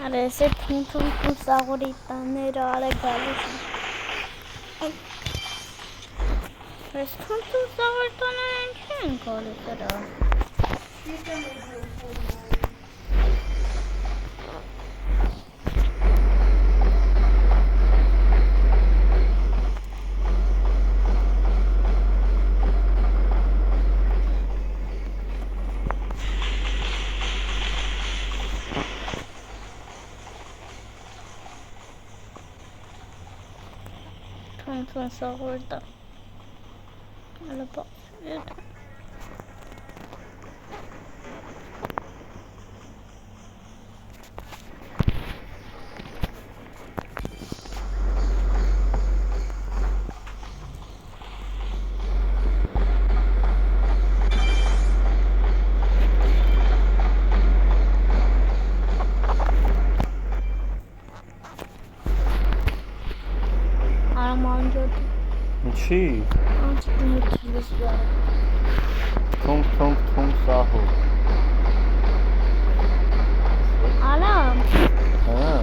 Արես է թունթուն սաղորի տաները արեգալիս են։ Ես թունթուն սաղորի տաները են չեն գալիս էրա։ Թունթուն սաղորի տան։ Ալա բաց էդ։ Չի։ Թունք սահու։ Արամ։ Հա։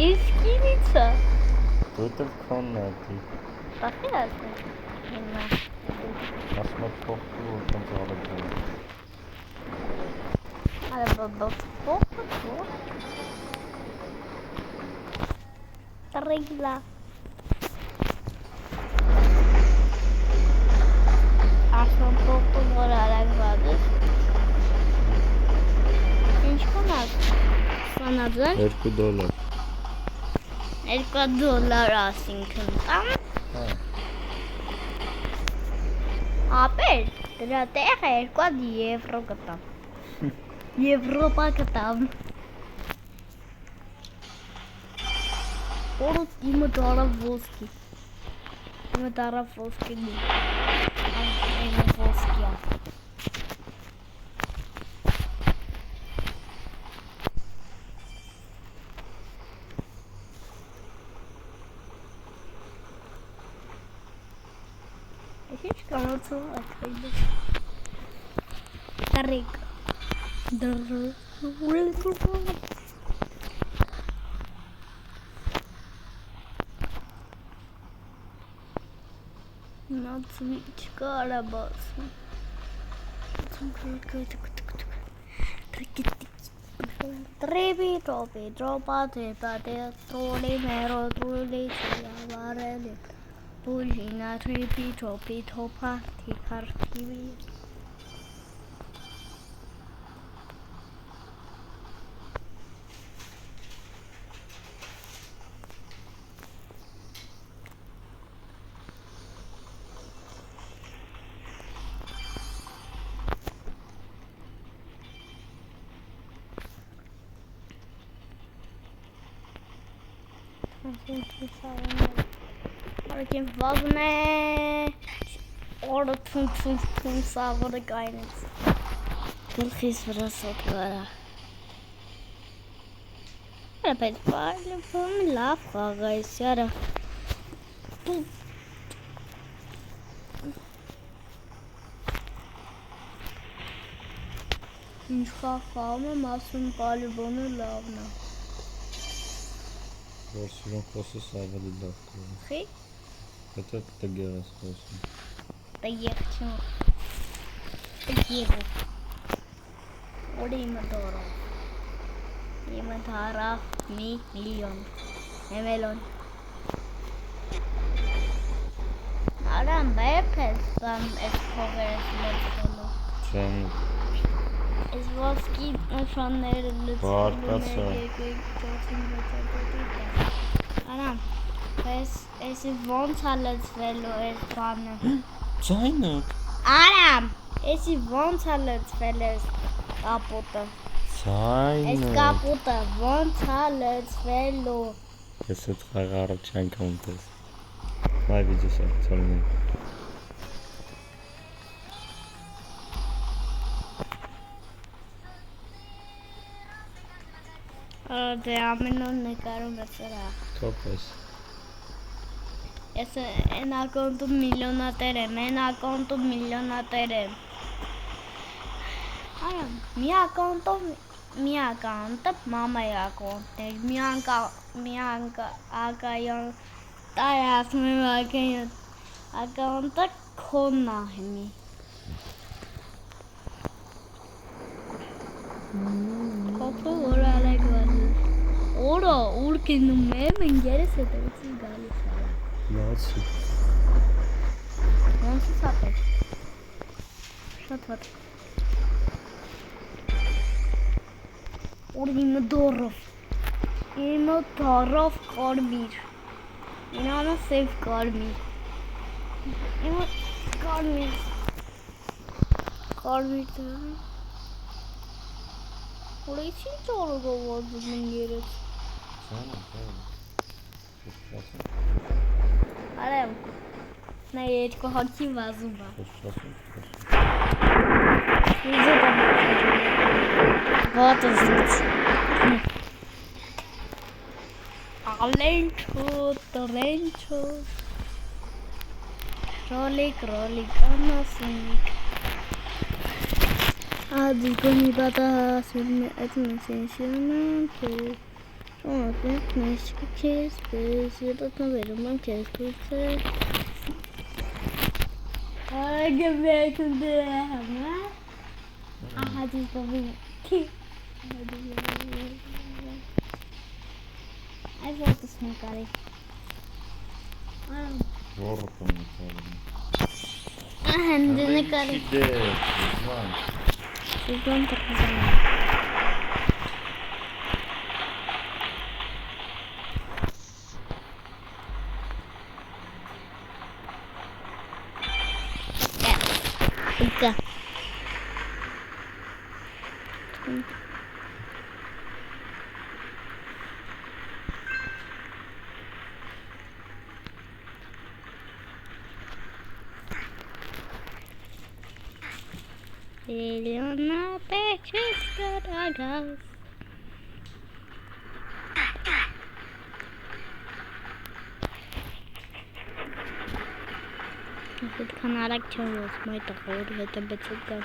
Իսկինից է։ Դուտև քոնն է դի։ Բախի ասում։ Հիմա։ Ասմա փոխու ոնց արել։ Արա փոխու։ Տրեգլա։ Ասում փոխու որ արագ վադես։ Ինչ կնակ։ Սանաձր։ $2 $2 ասինքն տամ։ Հա։ Ապեր, դրա տեղը 2 եվրո կտամ։ Եվրոպա կտամ։ Որոց իմը դարավ ոսկի։ Իմը դարավ ոսկի դի։ Իմը ոսկիա։ Ինչ կանոցով ակրիլը։ Տարիկ։ Նացվի չկարա բացում։ Տրեպի տրոպի տրոպա թեպա տրոլի մերո տրոլի չյավարելի Բուժինա տրեպի տրոպի թոպա թիքարթիվի Orkin vazne orada tüm sağlığı gayret. Kılkız burası otkara. Evet, böyle laf kagayız yara. Ինչքան խաղում եմ, ասում պալիբոնը լավն է։ Որ սիրուն խոսես ավելի լավ կլինի։ Խի։ Հետո տգեղ ես խոսում։ Տգեղ չեմ։ Տգեղ։ Որի իմը դորով։ Իմը դարավ մի միլիոն։ Մելոն։ Արամ բեպես բան էս փողերս լցնելու։ Չեմ Ես ոսկի նշանները լցնելու Արամ, էսի ոնց է լցվելու էս բանը։ Ձայնը։ Արամ, էսի ոնց է լցվել էս կապոտը։ Ձայնը։ Այս կապուտը ոնց է լցվելու։ Ես այդ խաղը առաջ անգամ տես։ Մայ վիդեոս ակցիոնի։ Դե ամենուն նկարում է սրա։ Թոփես։ Ես են ակոնտում միլիոնատեր եմ, Արա, մի ակոնտը մամայի ակոնտն էր, մի ակոնտը քոնն է հիմի։ Հոպու որ ալեկ վազիր։ Օրո, ուր կինում եմ, ընգերս հետևիցին գալիս արա։ Լացի։ Ոնց է սապել։ Շատ վատ։ Որ իմը դորով կարմիր։ Ինանը սև կարմիր։ Իմը կարմիր դրան։ Որ այս ինչ օրոգով վազում ընգերս։ Արեմ, նա երկու հոգի վազում է։ Ոտը զուց։ Ալենչո, տրենչո։ Ռոլիկ, անասունիկ։ Ադիկո մի պատահասում է այդ մեսենշյոնան կեր։ Շոնատնեք մեշկի կեզ պես, ետատնավերում եմ կեզ կուրցը։ Գմեկն դրա համա։ Ահա դիպովի կի։ Այս ոտս նկարի։ Որը կոմիկարի։ Ահեն դե նկարի։ Շիգոն տրխզան։ Իկա։ Elena Pecheskaragas. Այդ քանարակ չեմ ոսում այդ աղորի հետ է բեցուկ կան։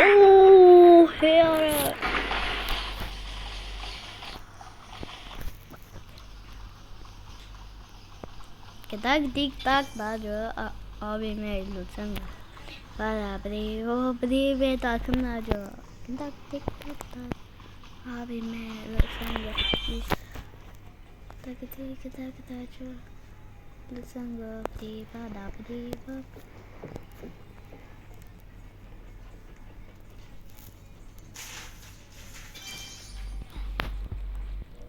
Օոո, հեարը։ Կտակ դիկ տակ բաջո աբի մեր լուցեմ։ Բարաբրի, ոբրի վետակն աջո։ Կտակ դիկ տակ տակ աբի մեր լուցեմ։ Տակ աջո։ Լսանգո դիվա դապդիվա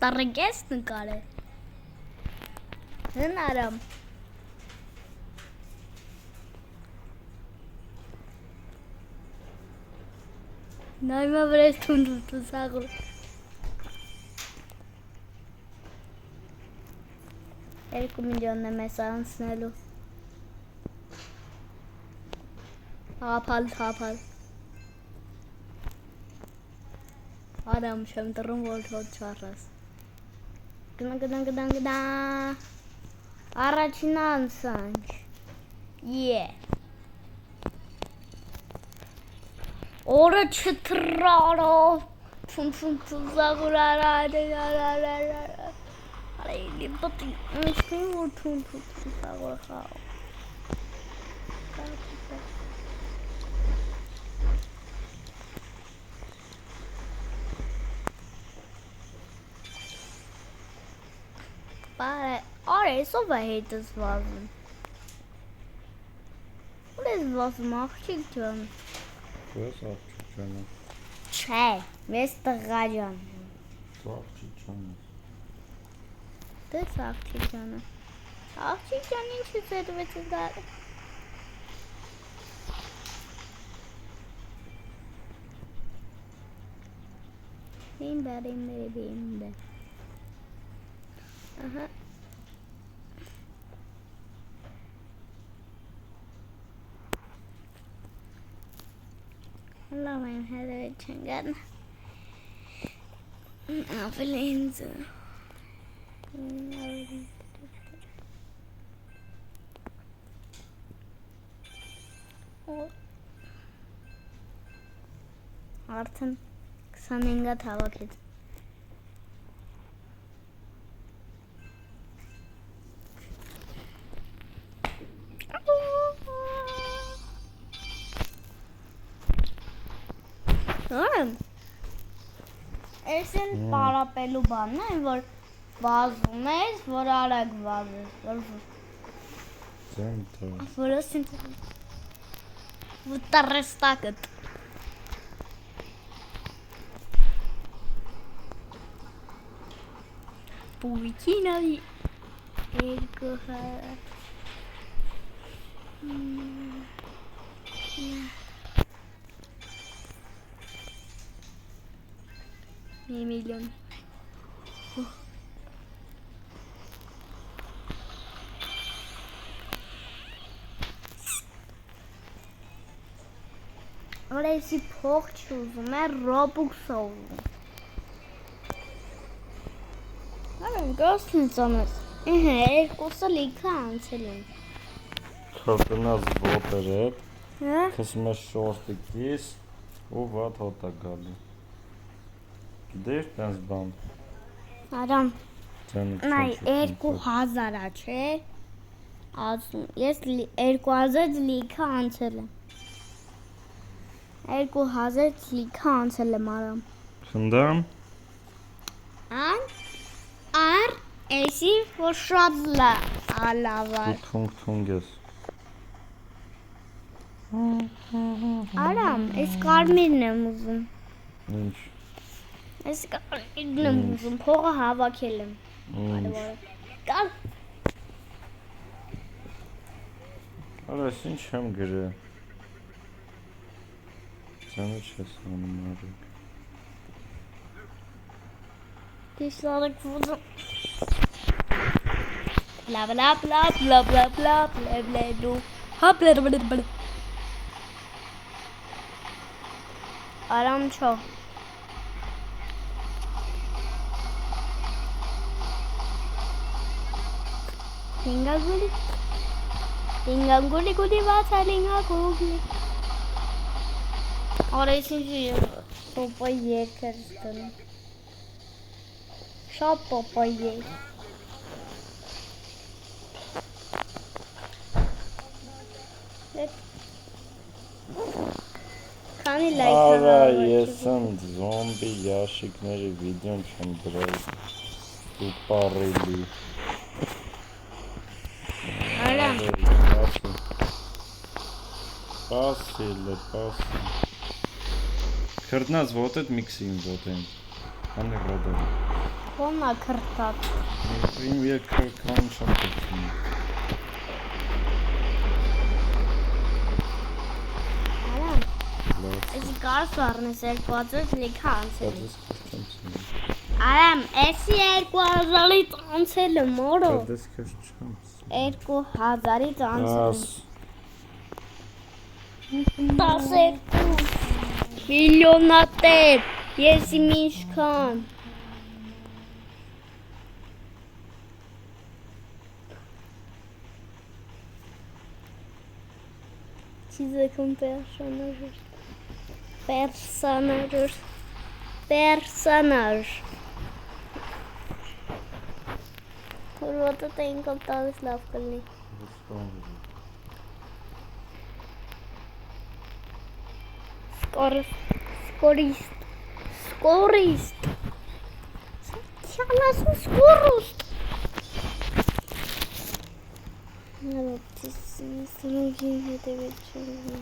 Տարգես նկարը Հնարամ Նայմա վրես թունդու սաղր Երկու միլիոնն է մեզ անցնելու Հապալ Արամ չեմ տրում որ հոտ չարաս Գնա Առաջին անցանք Օրը չտրարով Թուն զաղուր Արայլի բտի Ինչքին որ թուն զաղուր խաղ Արե, սով է հետս վազում Ուր ես վազում աղջիկ ջան Ես աղջիկ ջանը Չէ, ես տղա ջան Դու աղջիկ ջանը Դες աղջիկ ջանը Աղջիկ ջան ինչից հետվեց դարը Bimbe. Aha. Allah mein Herr Changan. Avalenze. Artın kısanenga tavak et. Էսեն պարապելու բանն է, որ վազում ես, որ արագ վազես, որ ասին վտարեստակըտ։ Պուվիքինավի երկու հա։ Միլիոն։ Օրեսի փող չուզում է Robux ուզում։ Արան գոսն ծամես։ Երկուսը լիքը անցել են։ Քրտնած ոտեր է։ Հա։ Քսում ես շորտիկից ու վատ հոտ է գալի։ Գիտես տենց բան։ Արամ։ Ձենը Նայ 2000-ա, չէ։ Ասում, ես 2000 լիքը անցել եմ։ 2000 լիքը անցել եմ արամ։ Խնդամ։ Ար էսի որ շատ լավար։ Թունգ ես։ Արամ, ես կարմիրն եմ ուզում։ Ինչ։ Ես կարմիրն եմ ուզում, փողը հավաքել եմ։ Կար։ Արես ինչ եմ գրե։ Ձենը չես անում արեք։ Դիսլարեք ուզում։ Բլա բլա բլա բլա բլա բլա բլա բլա դու։ Հա բլա բլա բլա։ Արամ չո։ Լինգանգուլի գուլի վացա լինգագուլի։ Արես ինձի պոպայ երկեր ստնում։ Շատ պոպայ երկ։ Քանի լայք Արա ես եմ զոմբի ящикների վիդեոն չեմ գրել։ Ու պարելի։ Արամ։ Պասիլը։ Քրտնած ոտետ միքսին ոտեն։ Հանի ռոդեն։ Ոնա քրտած։ Իմ երկրական չեմ կրտում։ Արամ։ Էսի կարս վարնես 2000 լիքը անցել։ Արամ, էսի 2000-ից անցել եմ, մորո։ 2000-ից անցել եմ։ 12 միլիոնատեր, ես իմ ինչքան։ Չիզեկում պերսանաժ։ Որոտը տենքով տալիս լավ կլնի։ Սկորիստ։ Չանասու սկորուստ։ Սնուգին հետևեց չունի։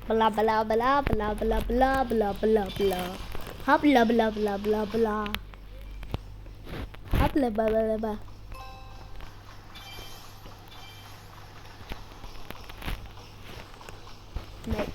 Բլա բլա բլա բլա բլա բլա բլա բլա բլա հա բլա բլա բլա բլա բլա հա բլա բլա բլա մեկ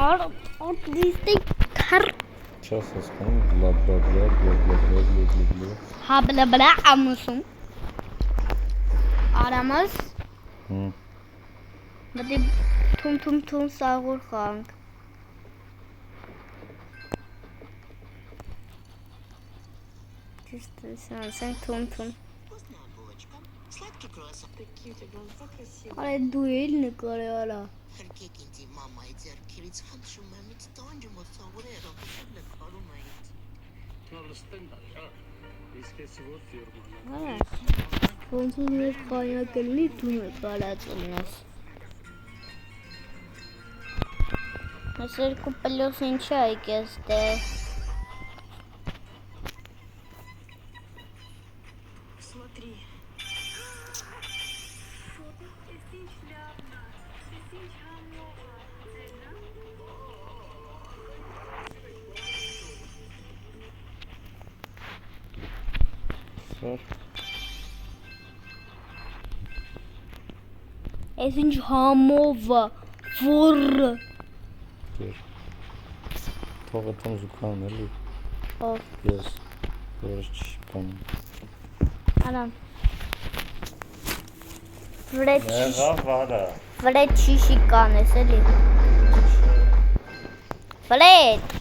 Արտիստի քար Չես հասկանում բլա բլա բլա բլա բլա բլա բլա բլա հաբլաբլա ամուսում Արամաս Բդի թում սաղուր խանք Սանք թում Արե դու էլ նկարի արա Հրկեք ինձ իմ մամայի ձեռքերից խնդրում եմ ինձ տանջը մոտ սովորել ողջույն նկարում էինց Ոնց ու մեր խայա կլնի դու նկարած ունես Ես երկու պլյուս ինչ է այգես դեր Смотри Սար Ես ինչ համովը վորը Դեր Թողը թում զուքան էլի Ով Ես Որս չի կանում Արամ Վրետ շիշի կանես էլի Վրետ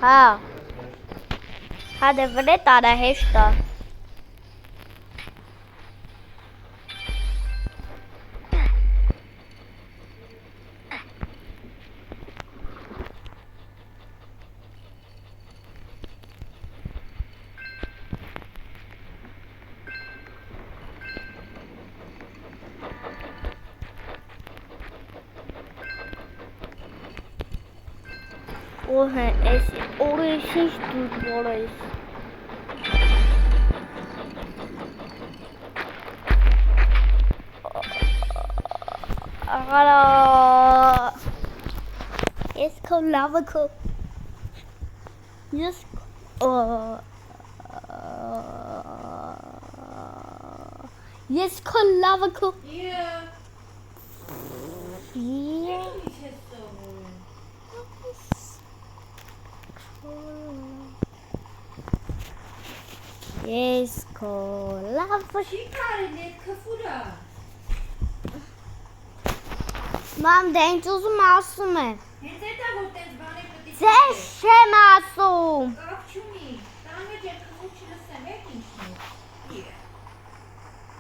Հա Հա դե վրետ արա հեշտ է Օհ էս օրիշ դու որես Աղարա Ես քո լավը քո Ես Ես քո լավը քո Ես քո լավը Չի կարելի այդ քֆուրա։ Մամ դե ինչ ուզում ասում է Հենց այդ է որ տենց բաներ պետք է Ձեզ չեմ ասում Կապ չունի։ Տանը ջեր քֆու չլսեմ, այդ ինչն է։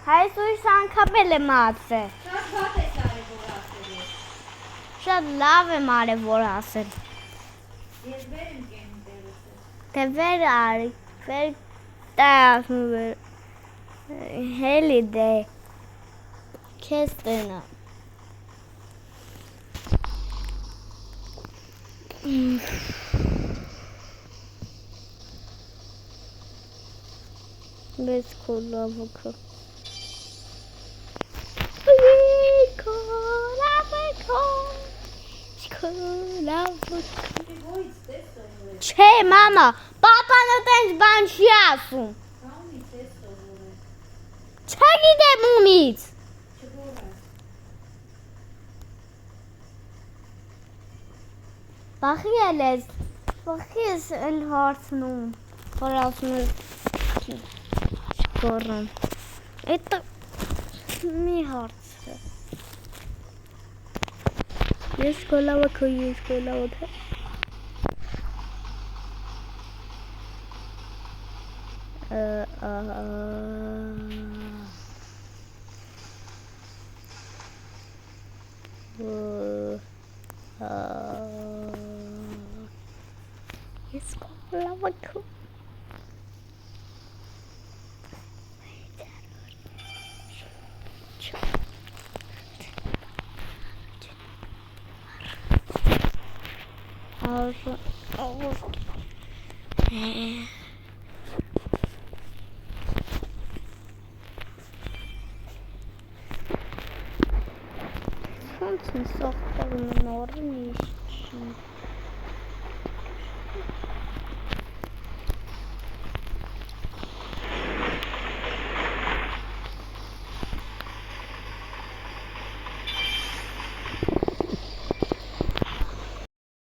Հայս ուրիշ անգամ էլ եմ ասել Շատ վատ է արել որ ասել է։ Շատ լավ եմ արել որ ասել Ես վեր եմ կենում դերս։ Դե վեր արի վեր տա ասում վեր Հելի դե Քեզ տնա Bez kolawka. Չէ մամա, պապան այդպես բան չի ասում։ Կամից է սովորել։ Չգիտեմ ումից։ Չգորա։ Բախի ես էլ հարցնում, որ ասում եմ չգորում։ Это մի հարց է։ Ես կոլավը Yes, lava cool. Something soft, but I'm not